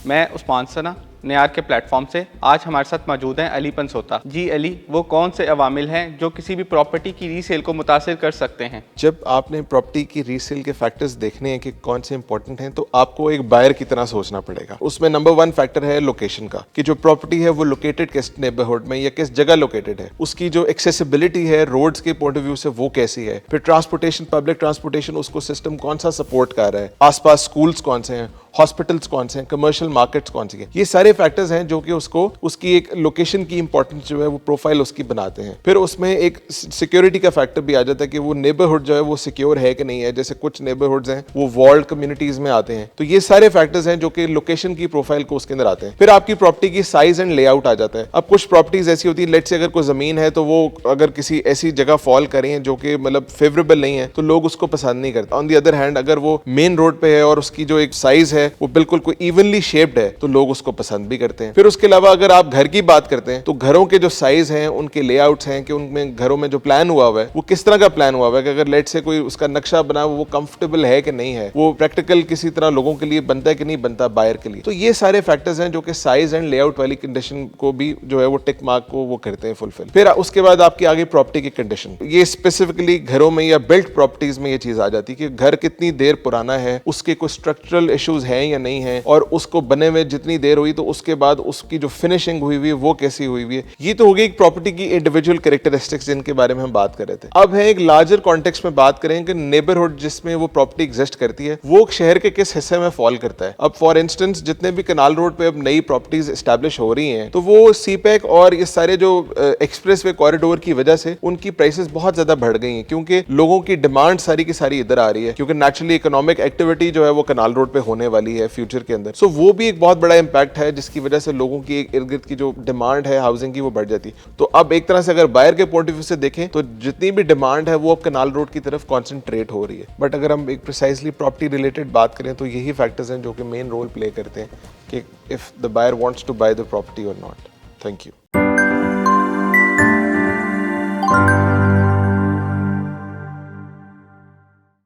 मैं उस्मान सना नियार के प्लेटफॉर्म से। आज हमारे साथ मौजूद हैं अली पंसोता। जी अली, वो कौन से अवामिल हैं जो किसी भी प्रॉपर्टी की रीसेल को मुतासिर कर सकते हैं? जब आपने प्रॉपर्टी की रीसेल के फैक्टर्स देखने हैं कि कौन से इंपॉर्टेंट हैं, तो आपको एक बायर की तरह सोचना पड़ेगा। उसमें नंबर 1 फैक्टर है लोकेशन का, कि जो प्रॉपर्टी है वो लोकेटेड किस नेबरहुड में या किस जगह लोकेटेड है, उसकी जो एक्सेसिबिलिटी है रोड्स के पॉइंट ऑफ व्यू से वो कैसी है, फिर ट्रांसपोर्टेशन, पब्लिक ट्रांसपोर्टेशन, उसको सिस्टम कौन सा सपोर्ट कर रहा है, आसपास स्कूल्स कौन से हैं, हॉस्पिटल्स कौन से हैं, कमर्शियल मार्केट्स कौन सी है। ये सारे फैक्टर्स हैं जो कि उसको उसकी एक लोकेशन की इंपॉर्टेंस जो है वो प्रोफाइल उसकी बनाते हैं। फिर उसमें एक सिक्योरिटी का फैक्टर भी आ जाता है कि वो नेबरहुड जो है वो सिक्योर है कि नहीं है। जैसे कुछ नेबरहुड्स हैं वो वॉल्ड कम्युनिटीज में आते हैं, तो ये सारे फैक्टर्स हैं जो कि लोकेशन की प्रोफाइल को उसके अंदर आते हैं। फिर आपकी प्रॉपर्टी की साइज एंड लेआउट आ जाता है। अब कुछ प्रॉपर्टीज ऐसी होती है, लेट से अगर कोई जमीन है तो वो अगर किसी ऐसी जगह फॉल करें जो कि मतलब फेवरेबल नहीं है, तो लोग उसको पसंद नहीं करते। ऑन दी अदर हैंड अगर वो मेन रोड पे है और उसकी जो एक साइज है वो बिल्कुल कोई इवनली शेप्ड है, तो लोग उसको पसंद भी करते हैं। फिर उसके अलावा अगर आप घर की बात करते हैं, तो घरों के जो साइज हैं, उनके लेआउट्स हैं, कि उनमें घरों में जो प्लान हुआ हुआ है वो किस तरह का प्लान हुआ हुआ है, कि अगर लेट से कोई उसका नक्शा बना वो कंफर्टेबल है कि नहीं है, वो प्रैक्टिकल किसी तरह लोगों के लिए बनता है कि नहीं बनता बायर के लिए। तो ये सारे फैक्टर्स हैं जो कि साइज एंड लेआउट वाली कंडीशन को भी जो है वो टिक मार्क को वो करते हैं फुलफिल। फिर उसके बाद आपकी आगे प्रॉपर्टी की कंडीशन, ये स्पेसिफिकली घरों में या बिल्ट प्रॉपर्टीज में ये चीज आ जाती है कि घर कितनी देर पुराना है, उसके कोई स्ट्रक्चरल इश्यूज हैं या नहीं है, और उसको बने हुए जितनी देर हुई तो उसके बाद उसकी जो फिनिशिंग हुई हुई है वो कैसी हुई हुई है। ये तो होगी एक प्रॉपर्टी की इंडिविजुअल कैरेक्टरिस्टिक्स जिनके बारे में हम बात कर रहे थे। अब है एक लार्जर कॉन्टेक्स्ट में बात करें कि नेबरहुड जिसमें वो प्रॉपर्टी एग्जिस्ट करती है वो शहर के किस हिस्से में फॉल करता है। अब फॉर इंस्टेंस जितने भी कनाल रोड पे अब नई प्रॉपर्टीज एस्टैब्लिश हो रही हैं, तो वो सीपैक और ये सारे जो एक्सप्रेसवे कॉरिडोर की वजह से उनकी प्राइसेस बहुत ज्यादा बढ़ गई हैं, क्योंकि लोगों की डिमांड सारी की सारी इधर आ रही है, क्योंकि नेचुरली इकोनॉमिक एक्टिविटी जो है वो कनाल रोड पे होने वाली है फ्यूचर के अंदर। सो वो भी एक बहुत बड़ा इंपैक्ट है जिसकी वजह से लोगों की एक इर्द गिर्द की जो डिमांड है हाउसिंग की वो बढ़ जाती है। तो अब एक तरह से अगर बायर के पॉइंट ऑफ व्यू से देखें तो जितनी भी डिमांड है वो अब कनाल रोड की तरफ कॉन्सेंट्रेट हो रही है। बट अगर हम एक प्रिसाइसली प्रॉपर्टी रिलेटेड बात करें तो यही फैक्टर्स हैं जो कि मेन रोल प्ले करते हैं कि if the buyer wants to buy the property और नॉट। Thank you.